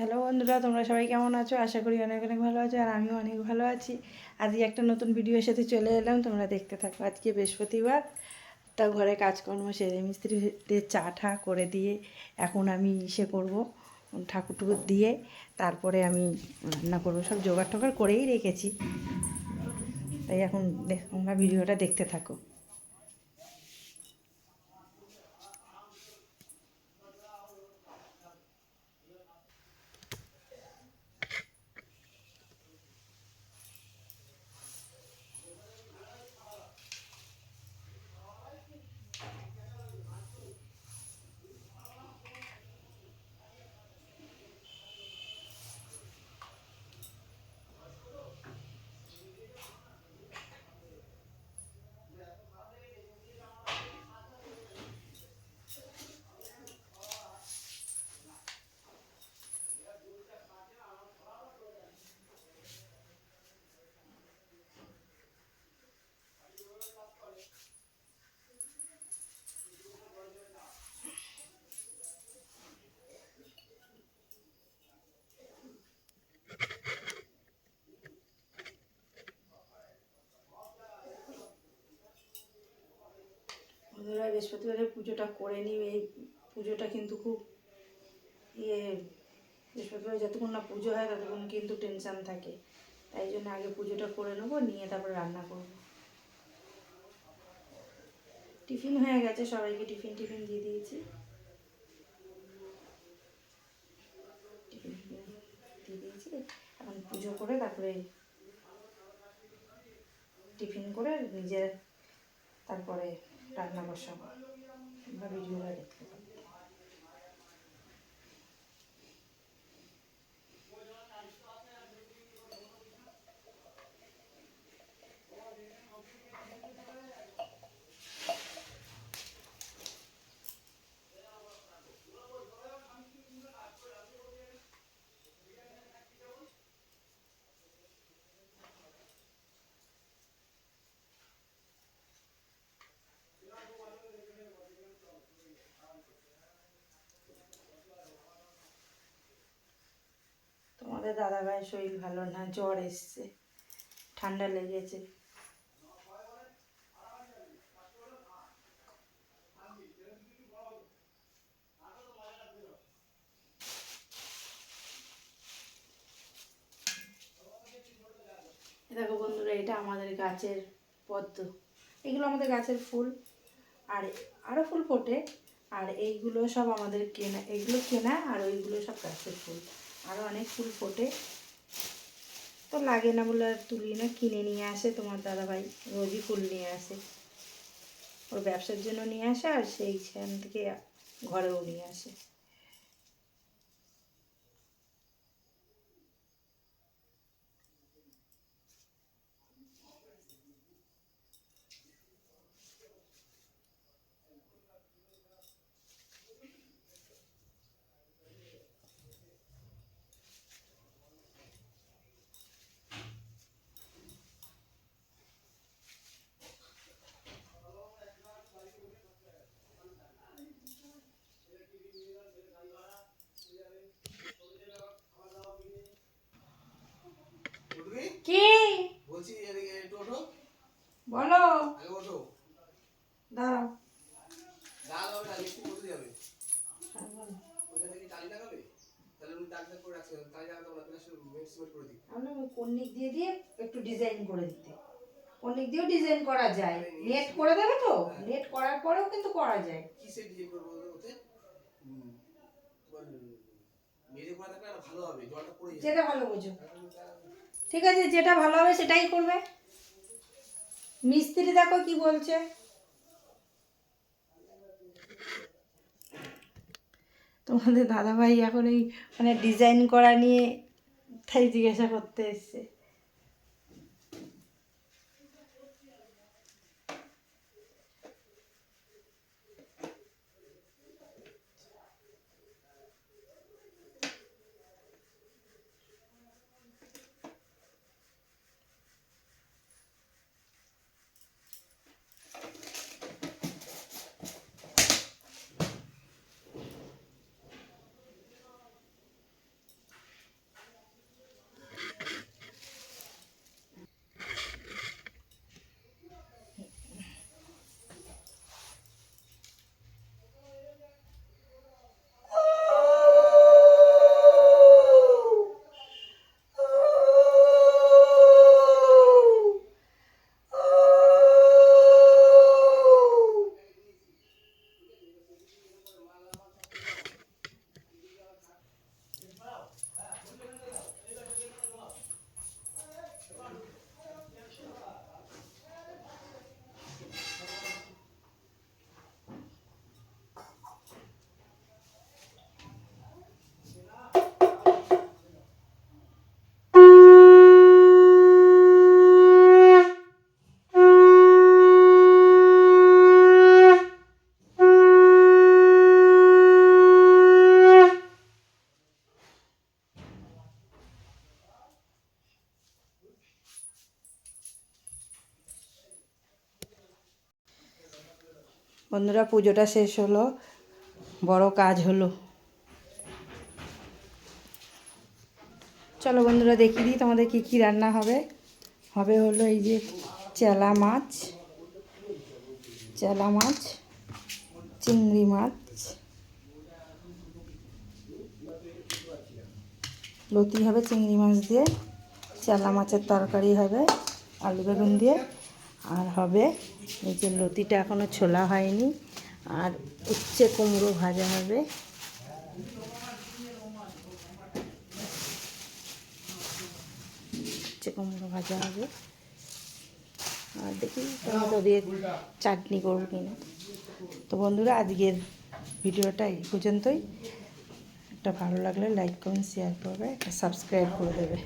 Hello বন্ধুরা, তোমরা সবাই কেমন আছো? আশা করি অনেক অনেক ভালো আছো, আর আমিও অনেক ভালো আছি। আজকে একটা নতুন ভিডিওর সাথে চলে এলাম, তোমরা দেখতে থাকো। আজকে বৃহস্পতিবার, তা ঘরে কাজকর্ম সেরে মিস্ত্রিদের চা ঠা করে দিয়ে এখন আমি করব, ঠাকুর টুকুর দিয়ে তারপরে আমি রান্না করবো। সব জোগাড় টোগাড় করেই রেখেছি, তাই এখন তোমরা ভিডিওটা দেখতে থাকো। বন্ধুরা, বৃহস্পতিবারের পুজোটা করে নিই। এই পুজোটা কিন্তু খুব বৃহস্পতিবার যতক্ষণ না পুজো হয় ততক্ষণ কিন্তু টেনশান থাকে, তাই জন্য আগে পুজোটা করে নেবো, নিয়ে তারপরে রান্না করব। টিফিন হয়ে গেছে, সবাইকে টিফিন দিয়ে দিয়েছি। টিফিন দিয়ে দিয়েছি, এখন পুজো করে তারপরে টিফিন করে নিজে তারপরে রান্না বসাবো। আমরা ভিডিওটা দেখতে পাবো। তোমাদের দাদাভাইয়ের শরীর ভালো না, জ্বর এসছে, ঠান্ডা লেগেছে। দেখো বন্ধুরা, এটা আমাদের গাছের পদ্ম, এগুলো আমাদের গাছের ফুল, আর আরও ফুল ফোটে। আর এইগুলো সব আমাদের কেনা, এইগুলো কেনা, আর ওইগুলো সব গাছের ফুল। আরও অনেক ফুল ফোটে, তো লাগে না বলে আর তুলি না, কিনে নিয়ে আসে তোমার দাদাভাই, রোজই ফুল নিয়ে আসে। ওর ব্যবসার জন্য নিয়ে আসে, আর সেইখান থেকে ঘরেও নিয়ে আসে। কি বলছি, বলো, দাঁড়াও। কন্নিক দিয়ে দিয়ে একটু ডিজাইন করে দিতে, কন্নিক দিয়েও ডিজাইন করা যায়, নেট করে দেবে তো, নেট করার পরেও কিন্তু করা যায়। কিসে ডিজাইন করব ওতে? মেরে করা থাকলে ভালো হবে, জলটা পড়ে যাবে। যেটা ভালো বোঝো, ঠিক আছে, যেটা ভালো হবে সেটাই করবে। মিস্ত্রি দেখো কি বলছে। তোমাদের দাদাভাই এখন এই মানে ডিজাইন করা নিয়ে তাই জিজ্ঞাসা করতে এসছে। বন্ধুরা পুজোটা শেষ হলো, বড় কাজ হলো। চলো বন্ধুরা দেখিয়ে দিই তোমাদের কী কী রান্না হবে। হবে হলো এই যে চেলা মাছ, চিংড়ি মাছ, লতি হবে চিংড়ি মাছ দিয়ে, চেলা মাছের তরকারি হবে আলু বেগুন দিয়ে, আর হবে এই যে লতিটা এখনও ছোলা হয়নি, আর উচ্ছে কুমড়ো ভাজা হবে। উচ্ছে কুমড়ো ভাজা হবে, আর দেখি টমেটো দিয়ে চাটনি করবো কিনা। তো বন্ধুরা আজকের ভিডিওটা এই পর্যন্তই। একটা ভালো লাগলে লাইক কমেন্ট শেয়ার করবে, একটা সাবস্ক্রাইব করে দেবে।